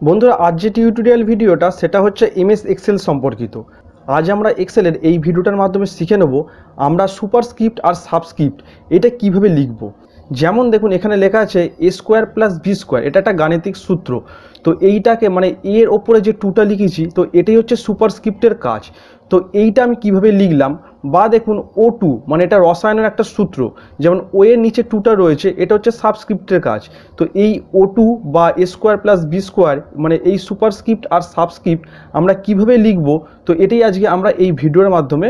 বন্ধুরা আজ যে টিউটোরিয়াল ভিডিওটা সেটা হচ্ছে এমএস এক্সেল সম্পর্কিত। আজ আমরা এক্সেলের এই ভিডিওটার মাধ্যমে শিখে নেব আমরা সুপারস্ক্রিপ্ট আর সাবস্ক্রিপ্ট এটা কিভাবে লিখব। যেমন দেখুন এখানে লেখা আছে এ স্কোয়ার প্লাস বি স্কোয়ার, এটা একটা গাণিতিক সূত্র। তো এইটাকে মানে এর ওপরে যে টুটা লিখেছি তো এটাই হচ্ছে সুপারস্ক্রিপ্টের কাজ। তো এইটা আমি কিভাবে লিখলাম, বা দেখুন ও টু মানে এটা রসায়নের একটা সূত্র, যেমন ও এর নিচে টুটা রয়েছে এটা হচ্ছে সাবস্ক্রিপ্টের কাজ। তো এই ও টু বা এ স্কোয়ার প্লাস বি স্কোয়ার মানে এই সুপারস্ক্রিপ্ট আর সাবস্ক্রিপ্ট আমরা কিভাবে লিখব, তো এটাই আজকে আমরা এই ভিডিওর মাধ্যমে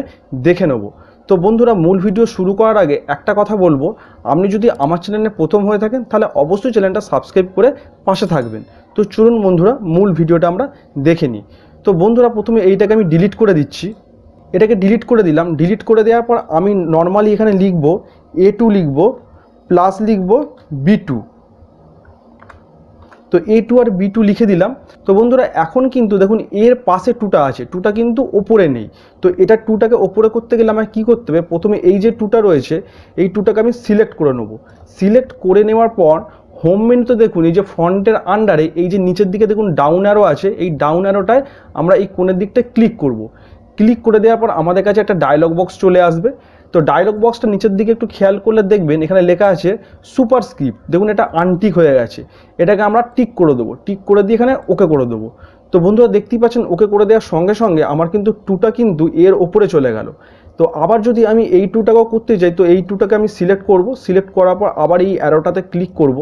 দেখে নেব। তো বন্ধুরা মূল ভিডিও শুরু করার আগে একটা কথা বলবো, আপনি যদি আমার চ্যানেলে প্রথম হয়ে থাকেন তাহলে অবশ্যই চ্যানেলটা সাবস্ক্রাইব করে পাশে থাকবেন। তো চলুন বন্ধুরা মূল ভিডিওটা আমরা দেখে নিই। তো বন্ধুরা প্রথমে এইটাকে আমি ডিলিট করে দিচ্ছি, এটাকে ডিলিট করে দিলাম। ডিলিট করে দেওয়ার পর আমি নর্মালি এখানে লিখব এ টু লিখব প্লাস লিখব বি টু। তো এ টু আর বি টু লিখে দিলাম। তো বন্ধুরা এখন কিন্তু দেখুন এর পাশে টুটা আছে, টুটা কিন্তু ওপরে নেই। তো এটা টুটাকে ওপরে করতে গেলে আমায় কী করতে হবে, প্রথমে এই যে টুটা রয়েছে এই টুটাকে আমি সিলেক্ট করে নেব। সিলেক্ট করে নেওয়ার পর হোম মেনুতে দেখুন এই যে ফন্টের আন্ডারে এই যে নিচের দিকে দেখুন ডাউন অ্যারো আছে, এই ডাউন অ্যারোটায় আমরা এই কোণের দিকটা ক্লিক করব। ক্লিক করে দেওয়ার পর আমাদের কাছে একটা ডায়লগ বক্স চলে আসবে। তো ডায়লগ বক্সটা নিচের দিকে একটু খেয়াল করলে দেখবেন এখানে লেখা আছে সুপারস্ক্রিপ্ট, দেখুন এটা আনটিক হয়ে গেছে, এটাকে আমরা টিক করে দেবো। টিক করে দিয়ে এখানে ওকে করে দেবো। তো বন্ধুরা দেখতেই পাচ্ছেন ওকে করে দেওয়ার সঙ্গে সঙ্গে আমার কিন্তু টুটা কিন্তু এর ওপরে চলে গেল। তো আবার যদি আমি এই টুটাকেও করতে যাই তো এই টুটাকে আমি সিলেক্ট করব, সিলেক্ট করার পর আবার এই অ্যারোটাতে ক্লিক করব।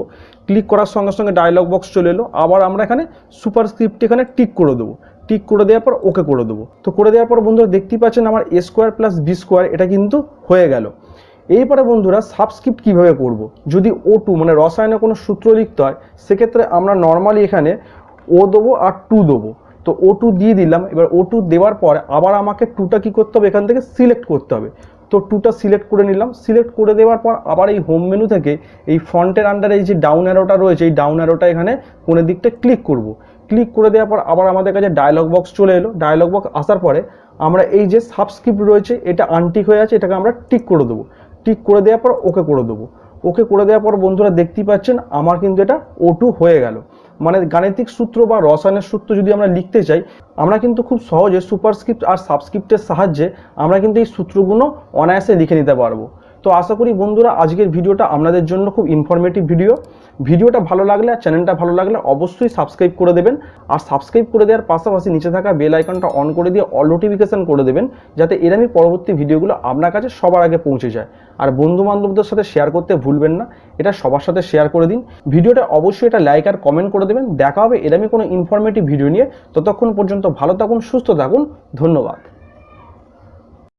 ক্লিক করার সঙ্গে সঙ্গে ডায়লগ বক্স চলে এলো, আবার আমরা এখানে সুপারস্ক্রিপ্ট এখানে টিক করে দেবো। টিক করে দেওয়ার পর ওকে করে দেবো। তো করে দেওয়ার পর বন্ধুরা দেখতেই পাচ্ছেন আমার এ স্কোয়ার প্লাস বি স্কোয়ার এটা কিন্তু হয়ে গেল। এরপরে বন্ধুরা সাবস্ক্রিপ্ট কিভাবে করব, যদি ও টু মানে রসায়নের কোনো সূত্র লিখতে হয় সেক্ষেত্রে আমরা নর্মালি এখানে ও দেবো আর টু দেবো। তো ও টু দিয়ে দিলাম। এবার ও টু দেওয়ার পর আবার আমাকে টুটা কী করতে হবে, এখান থেকে সিলেক্ট করতে হবে। তো টুটা সিলেক্ট করে নিলাম। সিলেক্ট করে দেওয়ার পর আবার এই হোম মেনু থেকে এই ফন্টের আন্ডারে এই যে ডাউন অ্যারোটা রয়েছে এই ডাউন অ্যারোটা এখানে কোণের দিকটা ক্লিক করব। ক্লিক করে দেওয়ার পর আবার আমাদের কাছে ডায়লগ বক্স চলে এলো। ডায়লগ বক্স আসার পরে আমরা এই যে সাবস্ক্রিপ্ট রয়েছে এটা আনটিক হয়ে আছে, এটাকে আমরা টিক করে দেবো। টিক করে দেওয়ার পর ওকে করে দেবো। ওকে করে দেওয়ার পর বন্ধুরা দেখতেই পাচ্ছেন আমার কিন্তু এটা ও টু হয়ে গেল। মানে গাণিতিক সূত্র বা রসায়নের সূত্র যদি আমরা লিখতে চাই আমরা কিন্তু খুব সহজে সুপারস্ক্রিপ্ট আর সাবস্ক্রিপ্টের সাহায্যে আমরা কিন্তু এই সূত্রগুলো অনায়াসে লিখে নিতে পারবো। তো আশা করি বন্ধুরা আজকের ভিডিওটা আপনাদের জন্য খুব ইনফরমেটিভ ভিডিওটা ভালো লাগলে আর চ্যানেলটা ভালো লাগলে অবশ্যই সাবস্ক্রাইব করে দেবেন। আর সাবস্ক্রাইব করে দেওয়ার পাশাপাশি নিচে থাকা বেল আইকনটা অন করে দিয়ে অল নোটিফিকেশন করে দেবেন, যাতে এরকমই পরবর্তী ভিডিওগুলো আপনার কাছে সবার আগে পৌঁছে যায়। আর বন্ধু বান্ধবদের সাথে শেয়ার করতে ভুলবেন না, এটা সবার সাথে শেয়ার করে দিন। ভিডিওটা অবশ্যই এটা লাইক আর কমেন্ট করে দেবেন। দেখা হবে এরকমই কোনো ইনফরমেটিভ ভিডিও নিয়ে। ততক্ষণ পর্যন্ত ভালো থাকুন, সুস্থ থাকুন, ধন্যবাদ।